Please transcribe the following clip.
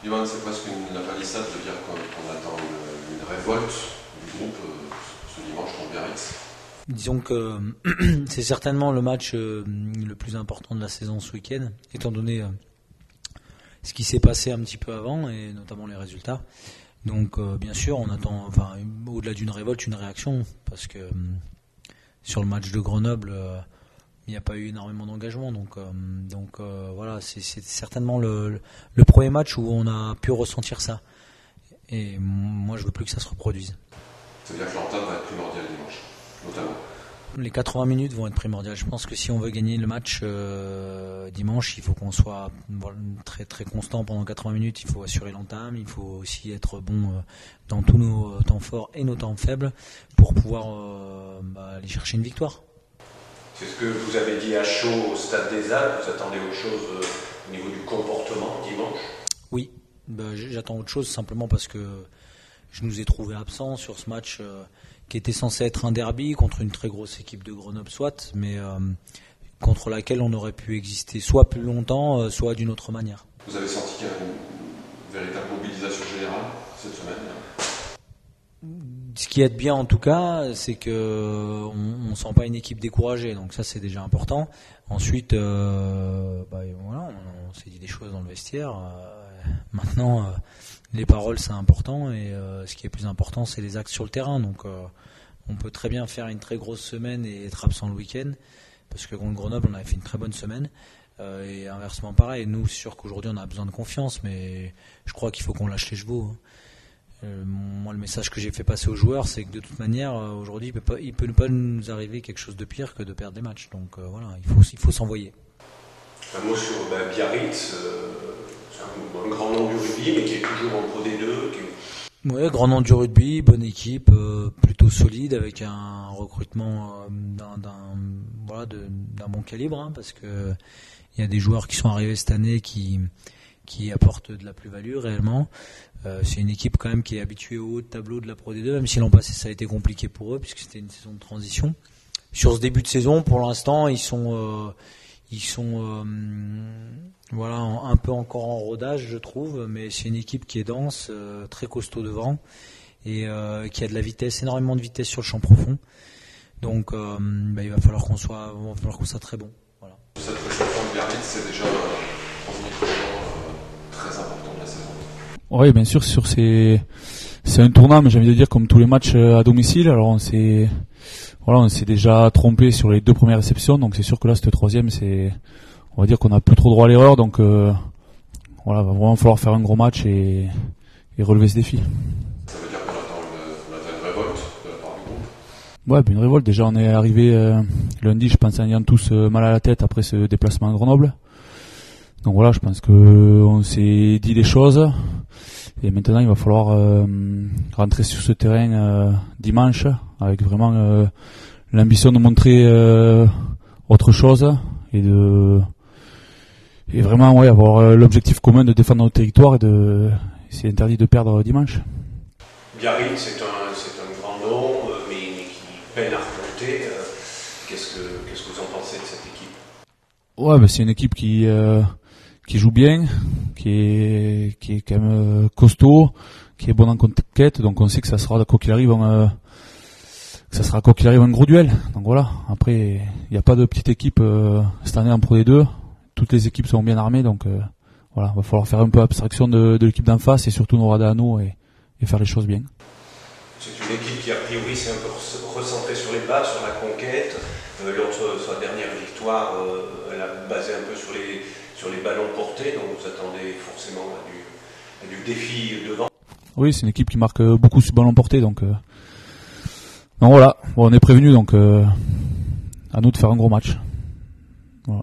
Johan, c'est presque la palissade de dire qu'on attend une révolte du groupe ce dimanche contre Biarritz. Disons que c'est certainement le match le plus important de la saison ce week-end, étant donné ce qui s'est passé un petit peu avant, et notamment les résultats. Donc bien sûr, on attend, au-delà d'une révolte, une réaction, parce que sur le match de Grenoble, il n'y a pas eu énormément d'engagement. Donc voilà, c'est certainement le premier match où on a pu ressentir ça. Et moi, je veux plus que ça se reproduise. C'est-à-dire que l'entame va être primordiale dimanche, notamment. Les 80 minutes vont être primordiales. Je pense que si on veut gagner le match dimanche, il faut qu'on soit très très constant pendant 80 minutes. Il faut assurer l'entame, il faut aussi être bon dans tous nos temps forts et nos temps faibles pour pouvoir aller chercher une victoire. C'est ce que vous avez dit à chaud au Stade des Alpes. Vous attendez autre chose au niveau du comportement dimanche ? Oui, j'attends autre chose simplement parce que je nous ai trouvé absents sur ce match qui était censé être un derby contre une très grosse équipe de Grenoble, soit, mais contre laquelle on aurait pu exister soit plus longtemps, soit d'une autre manière. Vous avez senti qu'il y a une véritable mobilisation générale cette semaine ? Ce qui est bien en tout cas, c'est qu'on ne sent pas une équipe découragée, donc ça c'est déjà important. Ensuite, voilà, on s'est dit des choses dans le vestiaire. Maintenant, les paroles c'est important, et ce qui est plus important c'est les actes sur le terrain. Donc on peut très bien faire une très grosse semaine et être absent le week-end, parce que contre Grenoble on avait fait une très bonne semaine, et inversement pareil. Nous c'est sûr qu'aujourd'hui on a besoin de confiance, mais je crois qu'il faut qu'on lâche les chevaux. Moi, le message que j'ai fait passer aux joueurs, c'est que de toute manière, aujourd'hui, il peut pas nous arriver quelque chose de pire que de perdre des matchs. Donc voilà, il faut s'envoyer. Un mot sur Biarritz, c'est un grand nom du rugby, mais qui est toujours en Pro D2. Oui, grand nom du rugby, bonne équipe, plutôt solide, avec un recrutement d'un bon calibre, parce que il y a des joueurs qui sont arrivés cette année qui apportent de la plus-value réellement. C'est une équipe quand même qui est habituée au haut de tableau de la Pro D2, même si l'an passé ça a été compliqué pour eux puisque c'était une saison de transition. Sur ce début de saison, pour l'instant, ils sont un peu encore en rodage, je trouve, mais c'est une équipe qui est dense, très costaud devant, et qui a de la vitesse, énormément de vitesse sur le champ profond. Donc il va falloir qu'on soit très bon. Voilà. Cette réception de Biarritz, c'est déjà très important de la saison. Oui, bien sûr, c'est un tournant, mais j'ai envie de dire comme tous les matchs à domicile. Alors on s'est déjà trompé sur les deux premières réceptions, donc c'est sûr que là cette troisième, on va dire qu'on n'a plus trop droit à l'erreur, donc va vraiment falloir faire un gros match et relever ce défi. Ça veut dire qu'on attend une révolte de la part du groupe. Ouais, une révolte. Déjà on est arrivé lundi, je pense, en ayant tous mal à la tête après ce déplacement à Grenoble. Donc voilà, je pense que on s'est dit des choses. Et maintenant, il va falloir rentrer sur ce terrain dimanche avec vraiment l'ambition de montrer autre chose et vraiment avoir l'objectif commun de défendre notre territoire, et c'est interdit de perdre dimanche. Biarritz, c'est un grand nom, mais qui peine à remonter. Qu'est-ce que vous en pensez de cette équipe ? Ouais, c'est une équipe qui joue bien, qui est quand même costaud, qui est bonne en conquête, donc on sait que ça sera quoi qu'il arrive un gros duel. Donc voilà, après il n'y a pas de petite équipe cette année en Pro D2, toutes les équipes sont bien armées, donc va falloir faire un peu abstraction de l'équipe d'en face et surtout nos radars à nous et faire les choses bien. C'est une équipe qui a priori s'est un peu recentrée sur les bas, sur la conquête. Sa dernière victoire, elle a basé un peu sur les ballons portés, donc vous attendez forcément à du défi devant. Oui, c'est une équipe qui marque beaucoup sur ballon porté, donc voilà, on est prévenu, donc à nous de faire un gros match. Voilà.